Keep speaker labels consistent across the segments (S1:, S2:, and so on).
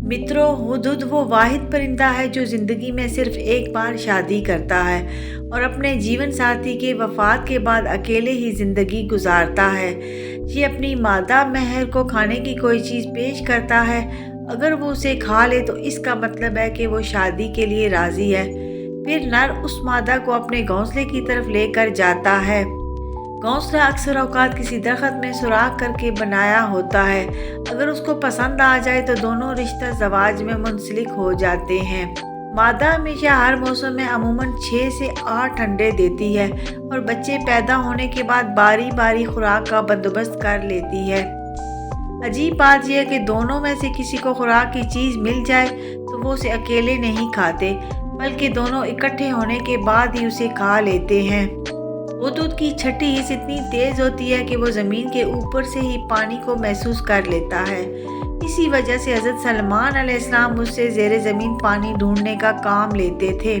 S1: मित्रों, हुदहुद वो वाहिद परिंदा है जो ज़िंदगी में सिर्फ एक बार शादी करता है और अपने जीवन साथी के वफ़ात के बाद अकेले ही ज़िंदगी गुजारता है। ये अपनी मादा महर को खाने की कोई चीज़ पेश करता है। अगर वो उसे खा ले तो इसका मतलब है कि वो शादी के लिए राज़ी है। फिर नर उस मादा को अपने घोंसले की तरफ लेकर जाता है। घोंसला अक्सर औकात किसी दरख्त में सुराख करके बनाया होता है। अगर उसको पसंद आ जाए तो दोनों रिश्ता ज़वाज में मुंसलिक हो जाते हैं। मादा हमेशा हर मौसम में अमूमन 6 से 8 अंडे देती है और बच्चे पैदा होने के बाद बारी बारी खुराक का बंदोबस्त कर लेती है। अजीब बात यह है कि दोनों में से किसी को खुराक की चीज़ मिल जाए तो वो उसे अकेले नहीं खाते, बल्कि दोनों इकट्ठे होने के बाद ही उसे खा लेते हैं। हुदहुद की छठी हिस्स इतनी तेज़ होती है कि वो ज़मीन के ऊपर से ही पानी को महसूस कर लेता है। इसी वजह से हज़रत सलमान अलैहिस्सलाम उससे ज़ेरे ज़मीन पानी ढूंढने का काम लेते थे।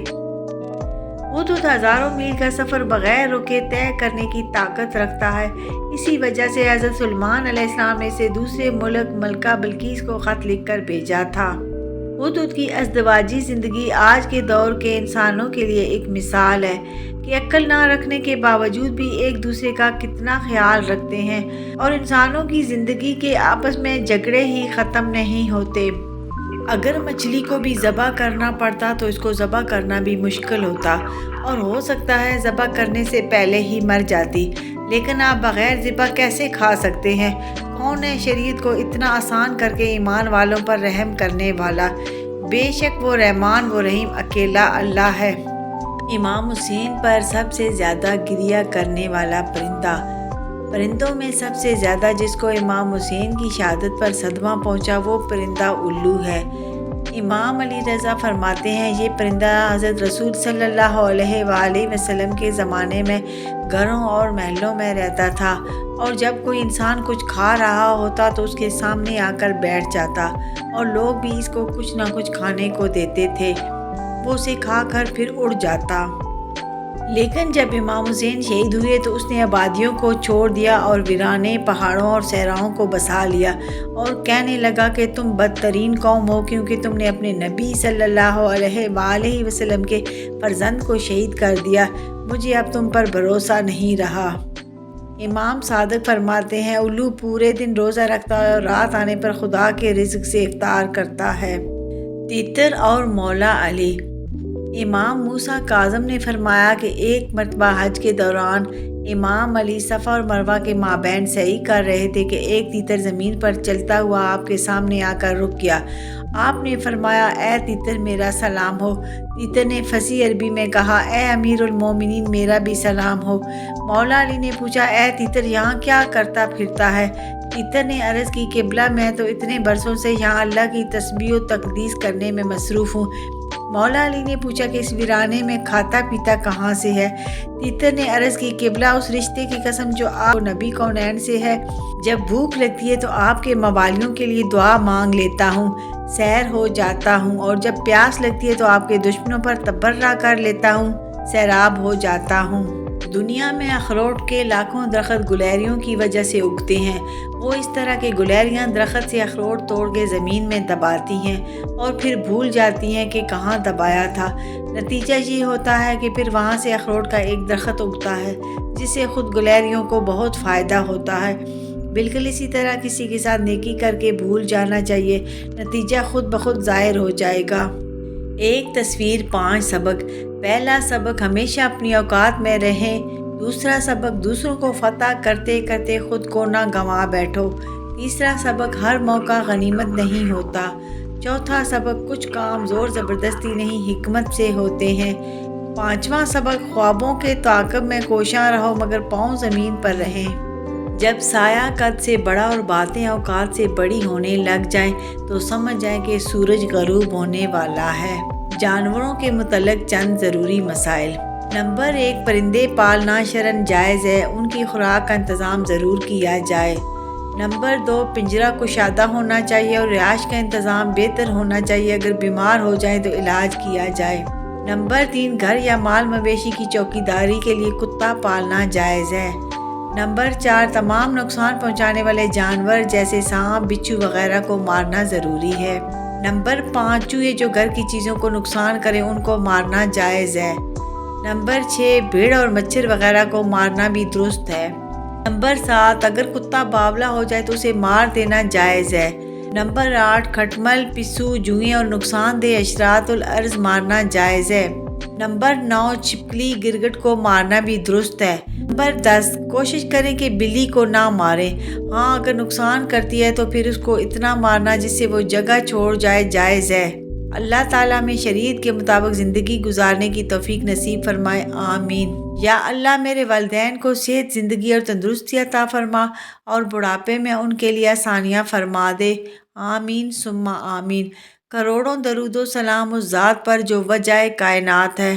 S1: हुदहुद हज़ारों मील का सफ़र बग़ैर रुके तय करने की ताकत रखता है। इसी वजह से हज़रत सुलेमान अलैहिस्सलाम ने इसे दूसरे मुल्क मलका बिल्कीस को ख़त लिखकर भेजा था। हुदहुद की अज़दवाजी ज़िंदगी आज के दौर के इंसानों के लिए एक मिसाल है कि अक्ल ना रखने के बावजूद भी एक दूसरे का कितना ख्याल रखते हैं और इंसानों की ज़िंदगी के आपस में झगड़े ही ख़त्म नहीं होते। अगर मछली को भी ज़बह करना पड़ता तो इसको ज़बह करना भी मुश्किल होता और हो सकता है ज़बह करने से पहले ही मर जाती, लेकिन आप बग़ैर ज़िबह कैसे खा सकते हैं? कौन है शरीयत को इतना आसान करके ईमान वालों पर रहम करने वाला? बेशक वो रहमान वो रहीम अकेला अल्लाह है। इमाम हुसैन पर सबसे ज़्यादा गिरिया करने वाला परिंदों में सबसे ज़्यादा जिसको इमाम हुसैन की शहादत पर सदमा पहुंचा वो परिंदा उल्लू है। इमाम अली रज़ा फरमाते हैं, ये परिंदा हज़रत रसूल सल्लल्लाहु अलैहि वसल्लम के ज़माने में घरों और महलों में रहता था और जब कोई इंसान कुछ खा रहा होता तो उसके सामने आकर बैठ जाता और लोग भी इसको कुछ ना कुछ खाने को देते थे। वो उसे खाकर फिर उड़ जाता। लेकिन जब इमाम हुसैन शहीद हुए तो उसने आबादियों को छोड़ दिया और वीराने पहाड़ों और सहराओं को बसा लिया और कहने लगा कि तुम बदतरीन कौम हो, क्योंकि तुमने अपने नबी सल्लल्लाहु अलैहि वसल्लम के फर्जंद को शहीद कर दिया। मुझे अब तुम पर भरोसा नहीं रहा। इमाम सादिक फरमाते हैं, उल्लू पूरे दिन रोज़ा रखता है और रात आने पर खुदा के रिज़्क़ से इफ्तार करता है। तीतर और मौला अली। इमाम मूसा काज़म ने फरमाया कि एक मरतबा हज के दौरान इमाम अली सफ़ा और मरवा के माबैन सही कर रहे थे कि एक तीतर ज़मीन पर चलता हुआ आपके सामने आकर रुक गया। आपने फरमाया, ए तीतर मेरा सलाम हो। तीतर ने फसी अरबी में कहा, ए अमीरुल मोमिनीन मेरा भी सलाम हो। मौला अली ने पूछा, ए तीतर यहाँ क्या करता फिरता है? तीतर ने अर्ज़ की, क़िबला मैं तो इतने बरसों से यहाँ अल्लाह की तस्बीह व तक़दीस करने में मसरूफ़ हूँ। मौला अली ने पूछा कि इस वीराने में खाता पीता कहाँ से है? तीतर ने अर्ज़ की, क़िबला उस रिश्ते की कसम जो आप नबी कौनैन से है। जब भूख लगती है तो आपके मवालियों के लिए दुआ मांग लेता हूँ, सैर हो जाता हूँ, और जब प्यास लगती है तो आपके दुश्मनों पर तबर्रा कर लेता हूँ, सैराब हो जाता हूँ। दुनिया में अखरोट के लाखों दरख्त गुलहरियों की वजह से उगते हैं। वो इस तरह के गुलहरियाँ दरख्त से अखरोट तोड़ के ज़मीन में दबाती हैं और फिर भूल जाती हैं कि कहाँ दबाया था। नतीजा ये होता है कि फिर वहाँ से अखरोट का एक दरख्त उगता है जिससे ख़ुद गुलहरियों को बहुत फ़ायदा होता है। बिल्कुल इसी तरह किसी के साथ नेकी करके भूल जाना चाहिए, नतीजा खुद ब खुद ज़ाहिर हो जाएगा। एक तस्वीर 5 सबक। पहला सबक, हमेशा अपनी औकात में रहें। दूसरा सबक, दूसरों को फतह करते करते ख़ुद को ना गंवा बैठो। तीसरा सबक, हर मौका गनीमत नहीं होता। चौथा सबक, कुछ काम ज़ोर ज़बरदस्ती नहीं हिकमत से होते हैं। पाँचवा सबक, ख्वाबों के ताक़ब में कोशां रहो मगर पाँव ज़मीन पर रहें। जब साया कद से बड़ा और बातें औकात से बड़ी होने लग जाएं तो समझ जाएं कि सूरज गरूब होने वाला है। जानवरों के मुतल्लिक़ चंद ज़रूरी मसाइल। नंबर 1, परिंदे पालना शरन जायज़ है, उनकी खुराक का इंतज़ाम ज़रूर किया जाए। नंबर 2, पिंजरा कुशादा होना चाहिए और रिहाइश का इंतज़ाम बेहतर होना चाहिए। अगर बीमार हो जाए तो इलाज किया जाए। नंबर 3, घर या माल मवेशी की चौकीदारी के लिए कुत्ता पालना जायज़ है। नंबर 4, तमाम नुकसान पहुंचाने वाले जानवर जैसे सांप, बिच्छू वगैरह को मारना ज़रूरी है। نمبر 5، چوہے جو گھر کی چیزوں کو نقصان کریں ان کو مارنا جائز ہے۔ نمبر 6، بھیڑ اور مچھر وغیرہ کو مارنا بھی درست ہے۔ نمبر 7، اگر کتا باولا ہو جائے تو اسے مار دینا جائز ہے۔ نمبر 8، کھٹمل، پسو، جوئیں اور نقصان دہ حشرات الارض مارنا جائز ہے۔ نمبر 9، چھپکلی، گرگٹ کو مارنا بھی درست ہے۔ نمبر 10، کوشش کریں کہ بلی کو نہ ماریں، ہاں اگر نقصان کرتی ہے تو پھر اس کو اتنا مارنا جس سے وہ جگہ چھوڑ جائے جائز ہے۔ اللہ تعالیٰ میں شریعت کے مطابق زندگی گزارنے کی توفیق نصیب فرمائے، آمین۔ یا اللہ میرے والدین کو صحت، زندگی اور تندرستی عطا فرما اور بڑھاپے میں ان کے لیے آسانیاں فرما دے، آمین ثم آمین۔ کروڑوں درود و سلام اس ذات پر جو وجہ کائنات ہے۔